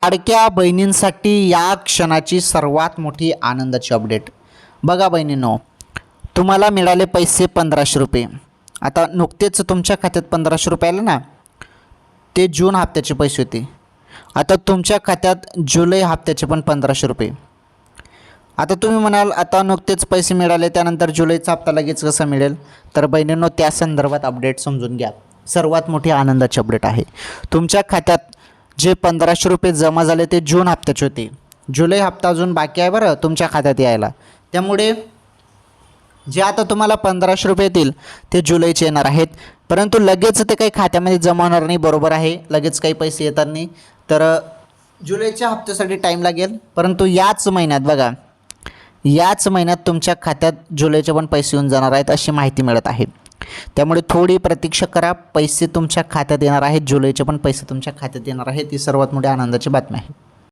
लाडक्या बहिणींसाठी या क्षणाची सर्वात मोठी आनंदाची अपडेट. बघा बहिणींनो, तुम्हाला मिळाले पैसे 1500 रुपये. आता नुकतेच तुमच्या खात्यात 1500 रुपये आले ना, ते जून हप्त्याचे पैसे होते. आता तुमच्या खात्यात जुलै हप्त्याचे पण 1500 रुपये. आता तुम्ही म्हणाल आता नुकतेच पैसे मिळाले त्यानंतर जुलैचा हप्ता लगेच कसा मिळेल? तर बहिणींनो, त्या संदर्भात अपडेट समजून घ्या. सर्वात मोठी आनंदाची अपडेट आहे. तुमच्या खात्यात जे 1500 रुपये जमा झाले ते जून हप्त्याचे होते. जुलै हप्ता अजून बाकी आहे बरं तुमच्या खात्यात यायला. त्यामुळे जे आता तुम्हाला 1500 रुपये येतील ते जुलैचे येणार आहेत, परंतु लगेच ते काही खात्यामध्ये जमा होणार नाही. बरोबर आहे, लगेच काही पैसे येतात नाही. तर जुलैच्या हप्त्यासाठी टाईम लागेल, परंतु याच महिन्यात बघा, याच महिन्यात तुमच्या खात्यात जुलैचे पण पैसे येऊन जाणार आहेत अशी माहिती मिळत आहे. त्यामुळे थोडी प्रतीक्षा करा, पैसे तुमच्या खात्यात येणार आहेत. जुलैचे पण पैसे तुमच्या खात्यात येणार आहेत. ही सर्वात मोठी आनंदाची बातमी आहे.